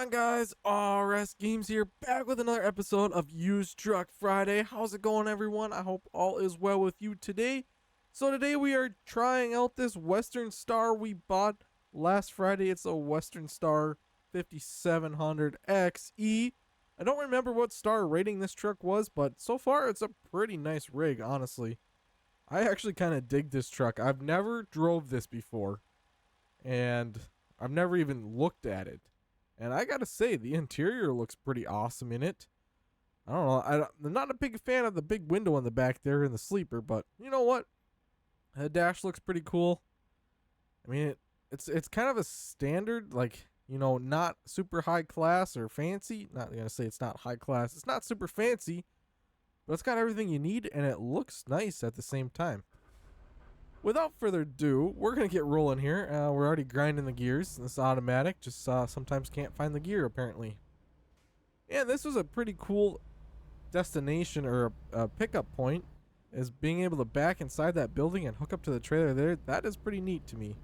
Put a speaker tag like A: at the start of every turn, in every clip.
A: on, guys? RS Games here, back with another episode of Used Truck Friday. How's it going, everyone? I hope all is well with you today. So today we are trying out this Western Star we bought last Friday. It's a Western Star 5700XE. I don't remember what star rating this truck was, but so far it's a pretty nice rig, honestly. I actually kind of dig this truck. I've never drove this before, and I've never even looked at it. And I gotta say, the interior looks pretty awesome in it. I don't know. I'm not a big fan of the big window in the back there in the sleeper, but you know what? The dash looks pretty cool. I mean, it's kind of a standard, like, you know, not super high class or fancy. Not gonna say it's not high class. It's not super fancy, but it's got everything you need, and it looks nice at the same time. Without further ado, we're going to get rolling here. We're already grinding the gears. This is automatic. Just sometimes can't find the gear, apparently. And this was a pretty cool destination or a pickup point, is being able to back inside that building and hook up to the trailer there. That is pretty neat to me.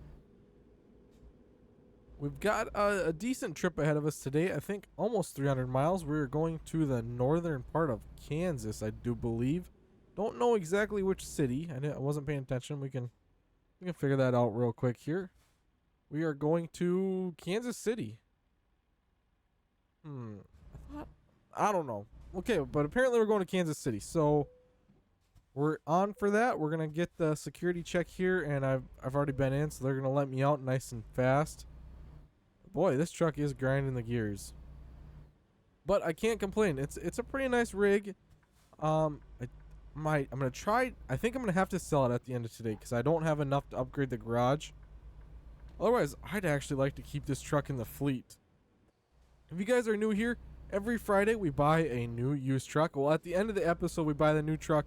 A: We've got a decent trip ahead of us today. I think almost 300 miles. We're going to the northern part of Kansas, I do believe. Don't know exactly which city. I wasn't paying attention. We can figure that out real quick here. We are going to Kansas City. I don't know. Okay, but apparently we're going to Kansas City. So we're on for that. We're gonna get the security check here, and I've already been in, so they're gonna let me out nice and fast. Boy, this truck is grinding the gears. But I can't complain. It's a pretty nice rig. I'm gonna try. I think I'm gonna have to sell it at the end of today because I don't have enough to upgrade the garage. Otherwise, I'd actually like to keep this truck in the fleet. If you guys are new here, every Friday we buy a new used truck. Well, at the end of the episode, we buy the new truck,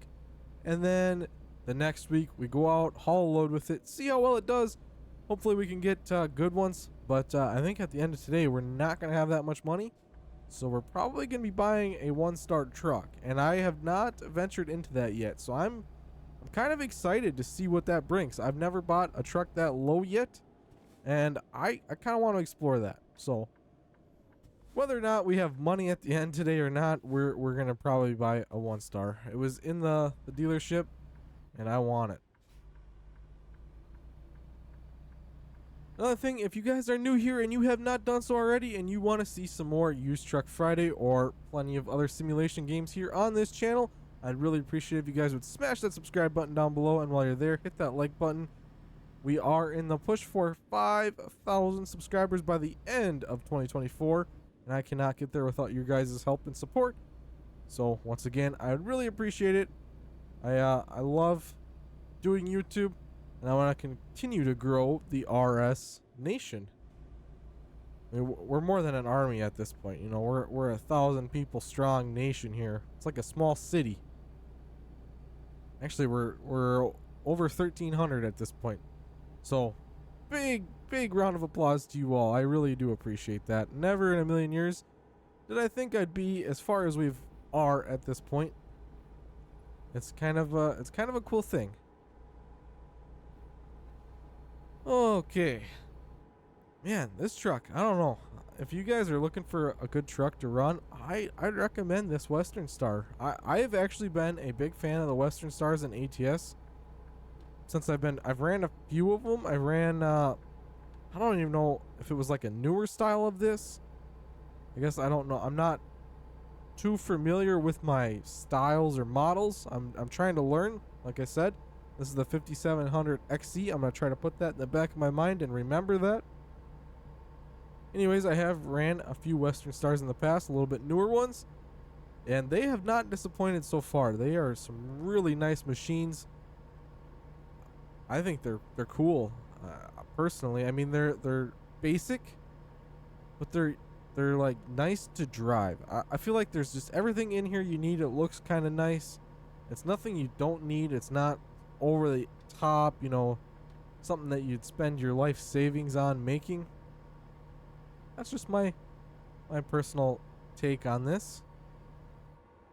A: and then the next week we go out, haul a load with it, see how well it does. Hopefully, we can get good ones. But I think at the end of today, we're not gonna have that much money. So we're probably going to be buying a one-star truck, and I have not ventured into that yet. So I'm kind of excited to see what that brings. I've never bought a truck that low yet, and I kind of want to explore that. So whether or not we have money at the end today or not, we're going to probably buy a one-star. It was in the dealership, and I want it. Another thing, if you guys are new here and you have not done so already and you want to see some more Used Truck Friday or plenty of other simulation games here on this channel, I'd really appreciate if you guys would smash that subscribe button down below, and while you're there, hit that like button. We are in the push for 5,000 subscribers by the end of 2024, and I cannot get there without your guys' help and support. So once again, I would really appreciate it. I love doing YouTube, and I want to continue to grow the RS Nation. I mean, we're more than an army at this point. You know, we're 1,000 people strong nation here. It's like a small city. Actually, we're over 1,300 at this point. So, big round of applause to you all. I really do appreciate that. Never in a million years did I think I'd be as far as we are at this point. It's kind of a cool thing. Okay. Man, this truck, I don't know. If you guys are looking for a good truck to run, I'd recommend this Western Star. I have actually been a big fan of the Western Stars and ATS since I've ran a few of them. I ran I don't even know if it was like a newer style of this. I guess I don't know. I'm not too familiar with my styles or models. I'm trying to learn, like I said. This is the 5700 XC. I'm going to try to put that in the back of my mind and remember that. Anyways, I have ran a few Western Stars in the past, a little bit newer ones, and they have not disappointed so far. They are some really nice machines. I think they're cool. Personally, I mean they're basic, but they're like nice to drive. I feel like there's just everything in here you need. It looks kind of nice. It's nothing you don't need. It's not over the top, you know, something that you'd spend your life savings on making. That's just my personal take on this.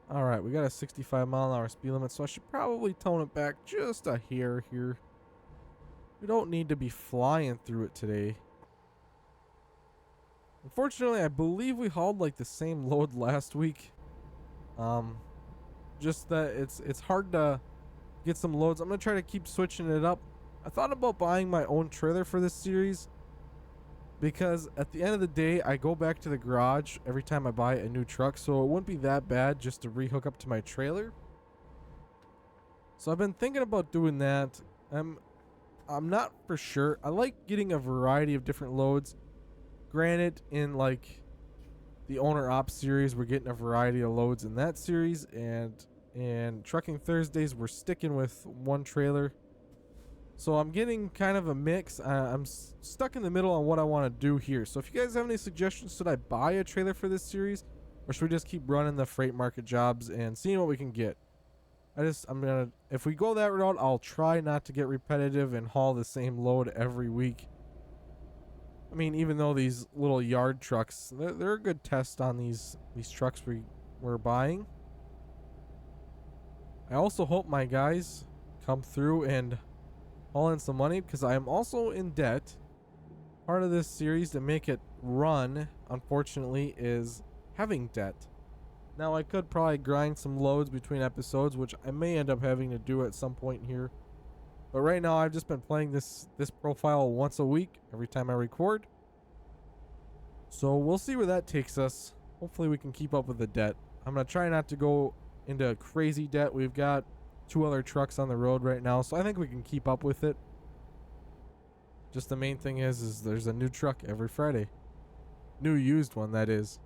A: Alright, we got a 65-mile-an-hour speed limit, so I should probably tone it back just a hair here. We don't need to be flying through it today. Unfortunately, I believe we hauled like the same load last week. Um, just that it's hard to get some loads. I'm gonna try to keep switching it up. I thought about buying my own trailer for this series because at the end of the day, I go back to the garage every time I buy a new truck, so it wouldn't be that bad just to rehook up to my trailer. So I've been thinking about doing that. I'm not for sure. I like getting a variety of different loads. Granted, in like the owner ops series, we're getting a variety of loads in that series, and trucking Thursdays, we're sticking with one trailer. So I'm getting kind of a mix. I'm stuck in the middle on what I want to do here. So if you guys have any suggestions, should I buy a trailer for this series, or should we just keep running the freight market jobs and seeing what we can get? If we go that route, I'll try not to get repetitive and haul the same load every week. I mean, even though these little yard trucks, they're a good test on these trucks we're buying. I also hope my guys come through and haul in some money, because I am also in debt. Part of this series to make it run, unfortunately, is having debt. Now, I could probably grind some loads between episodes, which I may end up having to do at some point here. But right now, I've just been playing this profile once a week, every time I record. So we'll see where that takes us. Hopefully we can keep up with the debt. I'm going to try not to go into crazy debt. We've got 2 other trucks on the road right now, so I think we can keep up with it. Just the main thing is there's a new truck every Friday. New used one, that is.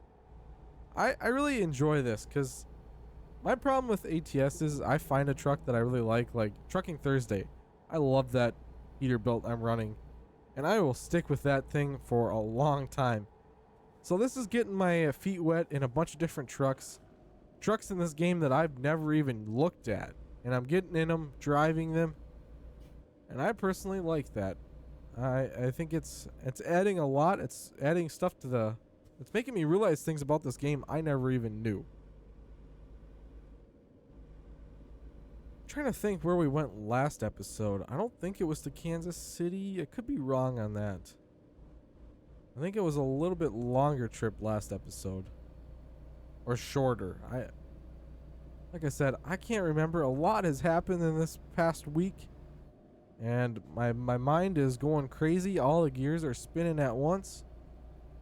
A: I really enjoy this, because my problem with ATS is I find a truck that I really like Trucking Thursday. I love that Peterbilt I'm running, and I will stick with that thing for a long time. So this is getting my feet wet in a bunch of different trucks in this game that I've never even looked at, and I'm getting in them, driving them, and I personally like that. I think it's adding a lot. It's adding stuff to it's making me realize things about this game I never even knew. I'm trying to think where we went last episode. I don't think it was to Kansas City. I could be wrong on that. I think it was a little bit longer trip last episode. Or shorter. Like I said, I can't remember. A lot has happened in this past week, and my mind is going crazy. All the gears are spinning at once,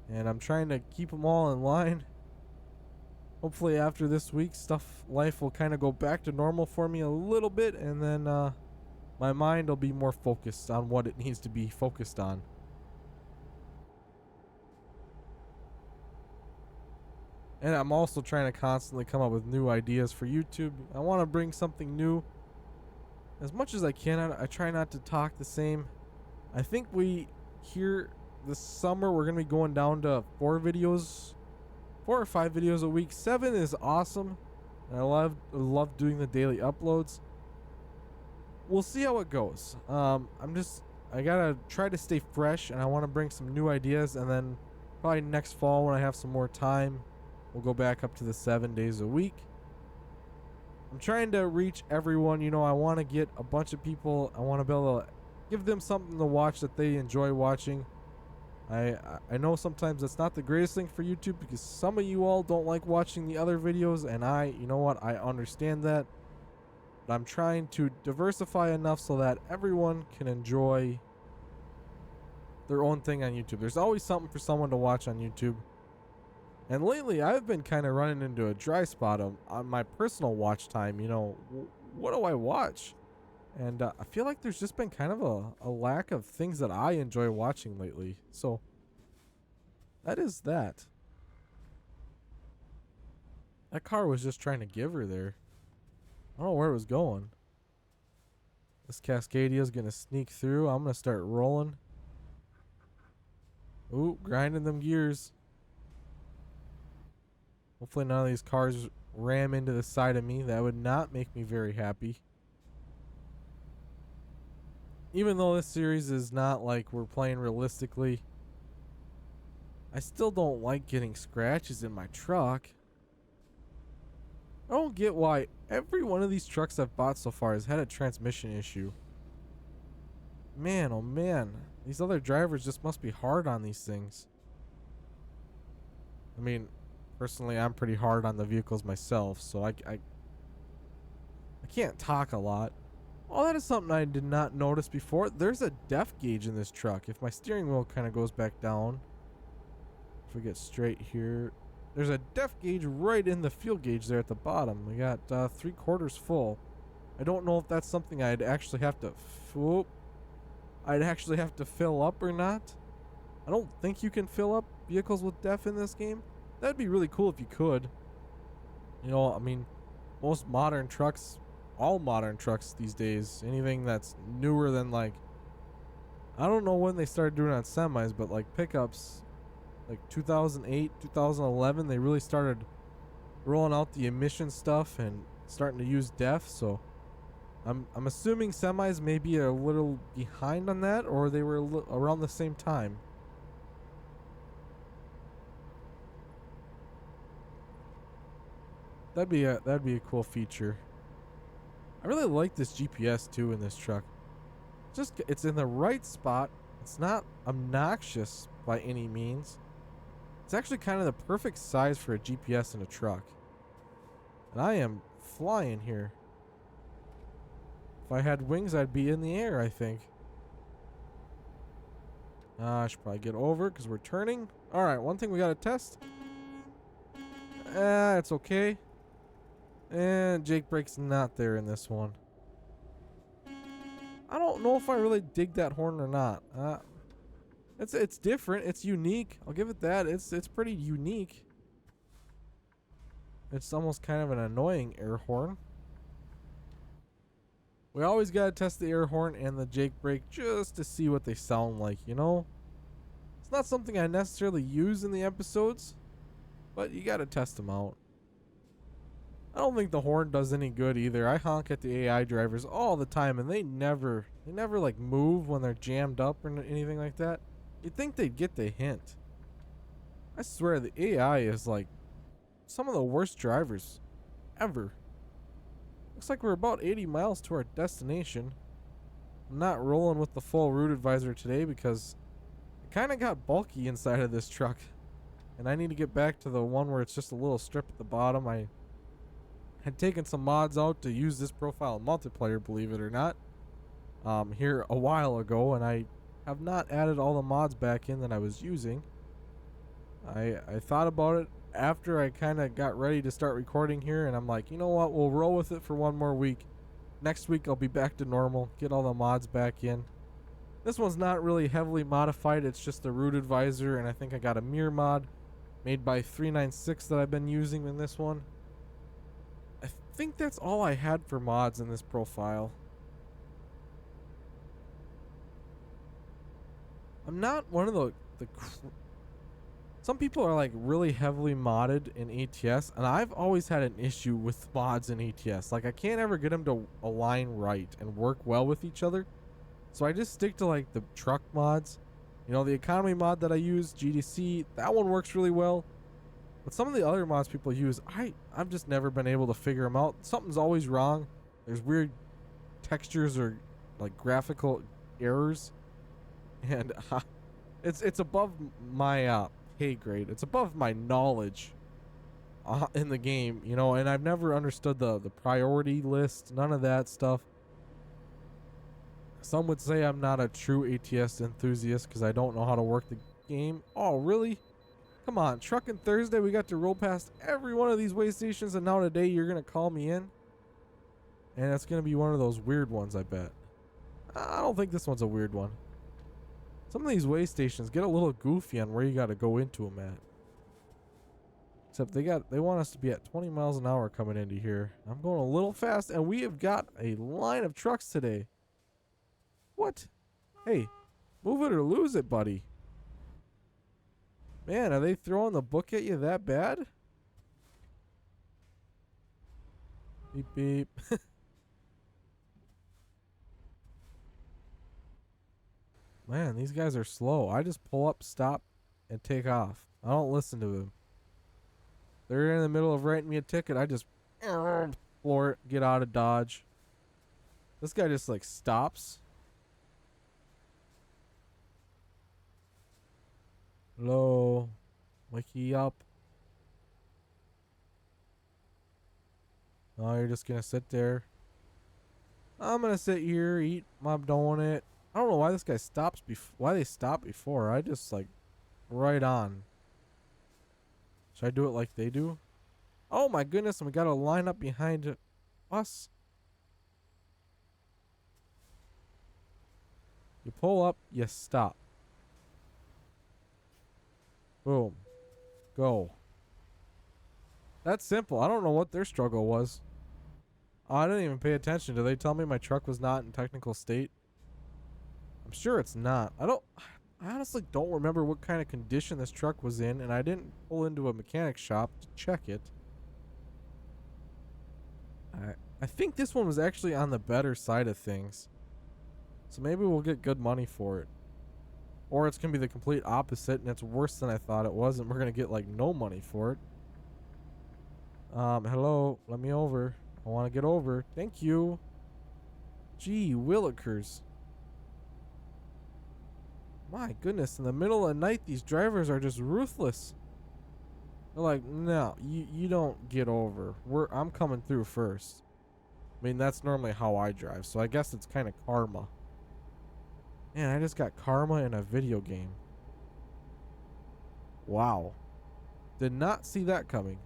A: and I'm trying to keep them all in line. Hopefully after this week, life will kind of go back to normal for me a little bit, and then my mind will be more focused on what it needs to be focused on. And I'm also trying to constantly come up with new ideas for YouTube. I want to bring something new. As much as I can, I try not to talk the same. I think here this summer, we're going to be going down to 4 or 5 videos a week. 7 is awesome. And I love doing the daily uploads. We'll see how it goes. I got to try to stay fresh, and I want to bring some new ideas, and then probably next fall when I have some more time, we'll go back up to the 7 days a week. I'm trying to reach everyone. I want to get a bunch of people. I want to be able to give them something to watch that they enjoy watching. I know sometimes that's not the greatest thing for YouTube, because some of you all don't like watching the other videos, and I understand that. But I'm trying to diversify enough so that everyone can enjoy their own thing on YouTube. There's always something for someone to watch on YouTube. And lately, I've been kind of running into a dry spot on my personal watch time. What do I watch? And I feel like there's just been kind of a lack of things that I enjoy watching lately. So, that is that. That car was just trying to give her there. I don't know where it was going. This Cascadia is going to sneak through. I'm going to start rolling. Ooh, grinding them gears. Hopefully none of these cars ram into the side of me. That would not make me very happy. Even though this series is not like we're playing realistically, I still don't like getting scratches in my truck. I don't get why every one of these trucks I've bought so far has had a transmission issue. Man, oh man. These other drivers just must be hard on these things. I mean, personally, I'm pretty hard on the vehicles myself, so I can't talk a lot. Oh, that is something I did not notice before. There's a depth gauge in this truck. If my steering wheel kind of goes back down, if we get straight here, there's a depth gauge right in the fuel gauge there at the bottom. We got 3/4 full. I don't know if that's something I'd actually have to fill up or not. I don't think you can fill up vehicles with def in this game. That'd be really cool if you could. You know, I mean, most modern trucks, all modern trucks these days, anything that's newer than like, I don't know when they started doing it on semis, but like pickups, like 2008, 2011, they really started rolling out the emission stuff and starting to use def. So I'm assuming semis may be a little behind on that, or they were around the same time. That'd be a cool feature. I really like this GPS too in this truck. Just it's in the right spot. It's not obnoxious by any means. It's actually kind of the perfect size for a GPS in a truck. And I am flying here. If I had wings, I'd be in the air, I think. I should probably get over because we're turning. All right, one thing we got to test. It's okay. And Jake brake's not there in this one. I don't know if I really dig that horn or not. It's different. It's unique. I'll give it that. It's pretty unique. It's almost kind of an annoying air horn. We always gotta test the air horn and the Jake brake just to see what they sound like, you know? It's not something I necessarily use in the episodes, but you gotta test them out. I don't think the horn does any good either. I honk at the AI drivers all the time and they never like move when they're jammed up or anything like that. You'd think they'd get the hint. I swear the AI is like some of the worst drivers ever. Looks like we're about 80 miles to our destination. I'm not rolling with the full route advisor today because it kind of got bulky inside of this truck. And I need to get back to the one where it's just a little strip at the bottom. I had taken some mods out to use this profile in multiplayer, believe it or not, here a while ago, and I have not added all the mods back in that I was using. I thought about it after I kind of got ready to start recording here, and I'm like, you know what, we'll roll with it for one more week. Next week I'll be back to normal, get all the mods back in. This one's not really heavily modified, it's just the route advisor, and I think I got a mirror mod made by 396 that I've been using in this one. I think that's all I had for mods in this profile. I'm not one of the some people are like really heavily modded in ATS, and I've always had an issue with mods in ATS. Like I can't ever get them to align right and work well with each other. So I just stick to like the truck mods. You know, the economy mod that I use, GDC, that one works really well. But some of the other mods people use, I've just never been able to figure them out. Something's always wrong. There's weird textures or like graphical errors, and it's above my pay grade. It's above my knowledge in the game, you know. And I've never understood the priority list, none of that stuff. Some would say I'm not a true ATS enthusiast because I don't know how to work the game. Oh, really? Come on, Truckin' Thursday, we got to roll past every one of these way stations, and now today you're going to call me in? And that's going to be one of those weird ones, I bet. I don't think this one's a weird one. Some of these way stations get a little goofy on where you got to go into them at. Except they want us to be at 20 miles an hour coming into here. I'm going a little fast, and we have got a line of trucks today. What? Hey, move it or lose it, buddy. Man, are they throwing the book at you that bad? Beep, beep. Man, these guys are slow. I just pull up, stop, and take off. I don't listen to them. They're in the middle of writing me a ticket. I just floor it, get out of Dodge. This guy just like stops. Hello. Wake up. Oh, you're just gonna sit there. I'm gonna sit here, eat my donut. I don't know why this guy stops why they stopped before. I just like right on. Should I do it like they do? Oh my goodness, and we gotta line up behind us. You pull up, you stop. Boom. Go. That's simple. I don't know what their struggle was. Oh, I didn't even pay attention. Did they tell me my truck was not in technical state? I'm sure it's not. I honestly don't remember what kind of condition this truck was in, and I didn't pull into a mechanic shop to check it. I think this one was actually on the better side of things. So maybe we'll get good money for it. Or it's going to be the complete opposite and it's worse than I thought it was and we're going to get like no money for it. Hello, let me over. I want to get over. Thank you. Gee, Willikers. My goodness, in the middle of the night, these drivers are just ruthless. They're like, no, you don't get over. I'm coming through first. I mean, that's normally how I drive, so I guess it's kind of karma. Man, I just got karma in a video game. Wow. Did not see that coming.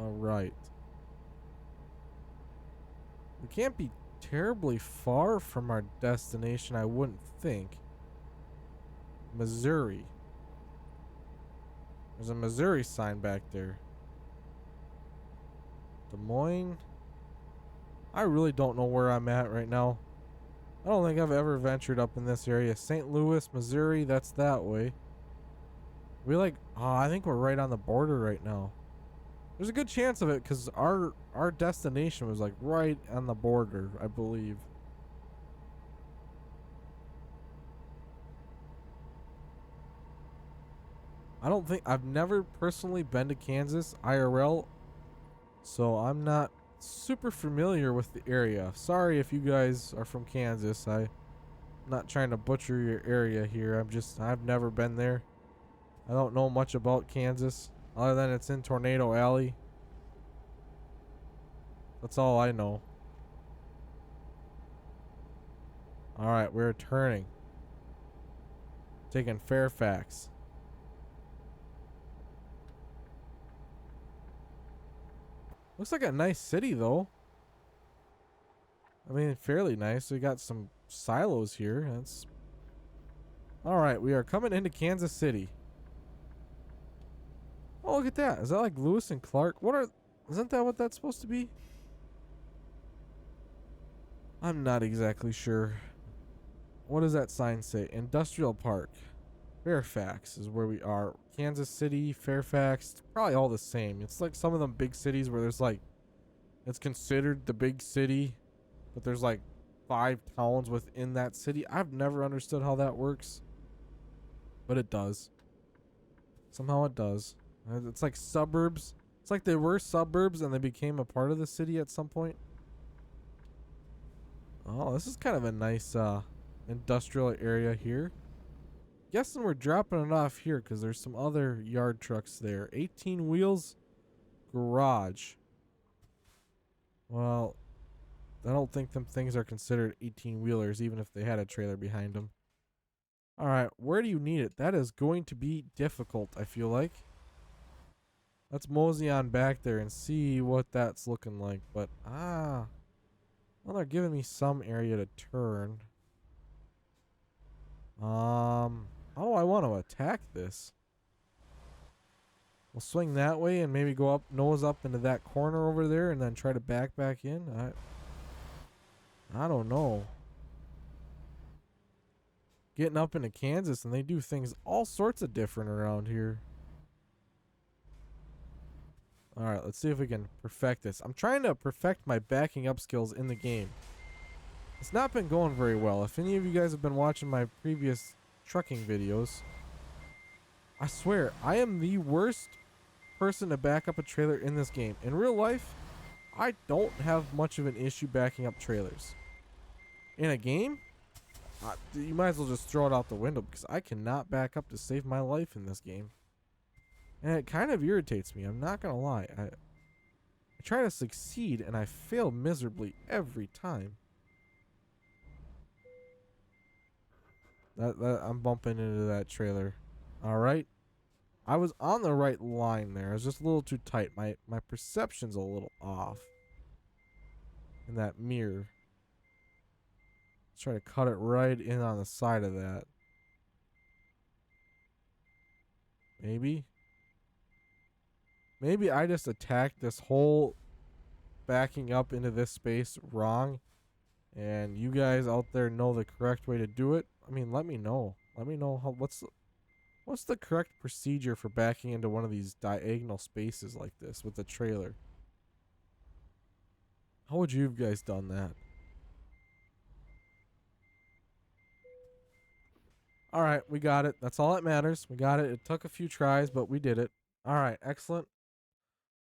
A: Alright. We can't be terribly far from our destination, I wouldn't think. Missouri. There's a Missouri sign back there. Des Moines. I really don't know where I'm at right now. I don't think I've ever ventured up in this area. St. Louis, Missouri, that's that way. I think we're right on the border right now. There's a good chance of it because our destination was like right on the border, I believe. I've never personally been to Kansas IRL, so I'm not super familiar with the area. Sorry if you guys are from Kansas. I'm not trying to butcher your area here. I've never been there. I don't know much about Kansas other than it's in Tornado Alley. That's all I know. Alright, we're turning. Taking Fairfax. Looks like a nice city, though. I mean, fairly nice. We got some silos here. That's... Alright, we are coming into Kansas City. Oh, look at that. Is that like Lewis and Clark? Isn't that what that's supposed to be? I'm not exactly sure. What does that sign say? Industrial Park. Fairfax is where we are. Kansas City, Fairfax, probably all the same. It's like some of them big cities where there's like, it's considered the big city, but there's like 5 towns within that city. I've never understood how that works, but it does. Somehow it does. It's like suburbs. It's like they were suburbs and they became a part of the city at some point. Oh, this is kind of a nice industrial area here. Guessing we're dropping it off here because there's some other yard trucks there. 18 wheels garage. Well, I don't think them things are considered 18 wheelers even if they had a trailer behind them. Alright, where do you need it? That is going to be difficult, I feel like. Let's mosey on back there and see what that's looking like. But, well, they're giving me some area to turn. How do I want to attack this? We'll swing that way and maybe go up, nose up into that corner over there and then try to back in. I don't know. Getting up into Kansas and they do things all sorts of different around here. Alright, let's see if we can perfect this. I'm trying to perfect my backing up skills in the game. It's not been going very well. If any of you guys have been watching my previous trucking videos, I swear, I am the worst person to back up a trailer in this game. In real life, I don't have much of an issue backing up trailers. In a game, You might as well just throw it out the window because I cannot back up to save my life in this game. And it kind of irritates me. I'm not going to lie. I try to succeed and I fail miserably every time. I'm bumping into that trailer. All right. I was on the right line there. I was just a little too tight. My perception's a little off in that mirror. Let's try to cut it right in on the side of that. Maybe. Maybe I just attacked this whole backing up into this space wrong. And you guys out there know the correct way to do it. I mean, let me know. Let me know what's the correct procedure for backing into one of these diagonal spaces like this with the trailer. How would you have guys done that? All right, we got it. That's all that matters. We got it. It took a few tries, but we did it. All right, excellent.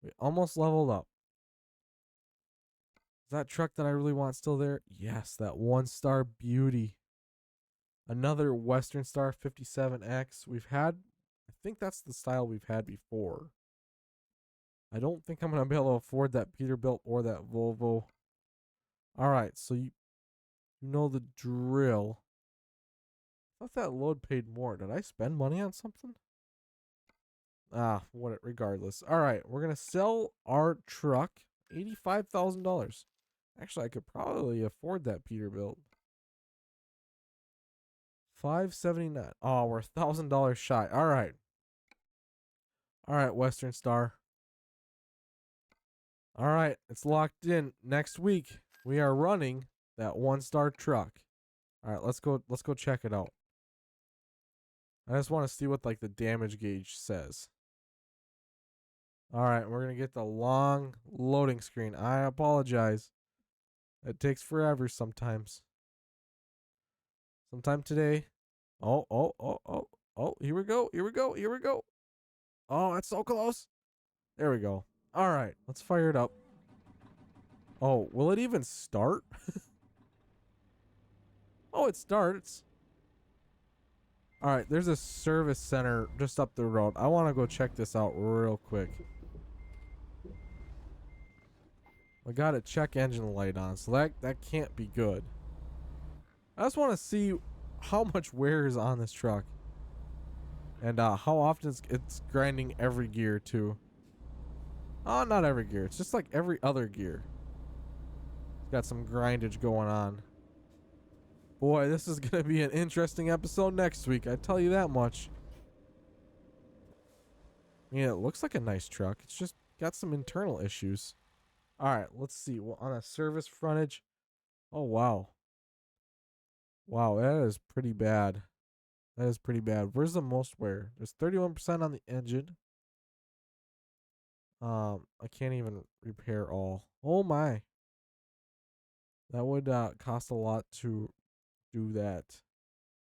A: We almost leveled up. Is that truck that I really want still there? Yes, that 1-star beauty. Another Western Star 57X. I think that's the style we've had before. I don't think I'm going to be able to afford that Peterbilt or that Volvo. All right, so you know the drill. I thought that load paid more. Did I spend money on something? Regardless. All right, we're going to sell our truck. $85,000. Actually, I could probably afford that Peterbilt. $579. Oh, we're $1,000 shy. All right. All right, Western Star. All right, it's locked in. Next week, we are running that 1-star truck. All right, let's go check it out. I just want to see what like the damage gauge says. All right, we're going to get the long loading screen. I apologize. It takes forever sometimes. Sometime today. Oh, here we go. Oh, that's so close. There we go. All right, let's fire it up. Oh, will it even start? Oh, it starts. All right, there's a service center just up the road. I want to go check this out real quick. I got a check engine light on, so that can't be good. I just want to see how much wear is on this truck. And how often it's grinding every gear too. Oh, not every gear. It's just like every other gear. It's got some grindage going on. Boy, this is going to be an interesting episode next week. I tell you that much. I mean, it looks like a nice truck. It's just got some internal issues. All right, let's see. Well, on a service frontage. Oh, wow. Wow, that is pretty bad. That is pretty bad. Where's the most wear? There's 31% on the engine. I can't even repair all. Oh my. That would cost a lot to do that.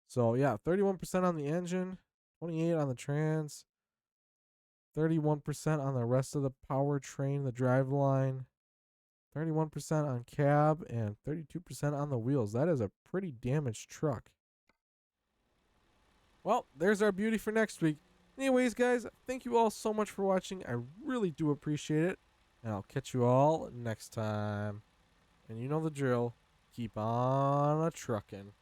A: So yeah, 31% on the engine, 28 on the trans, 31% on the rest of the powertrain, the driveline, 31% on cab, and 32% on the wheels. That is a pretty damaged truck. Well, there's our beauty for next week. Anyways, guys, thank you all so much for watching. I really do appreciate it. And I'll catch you all next time. And you know the drill. Keep on a truckin'.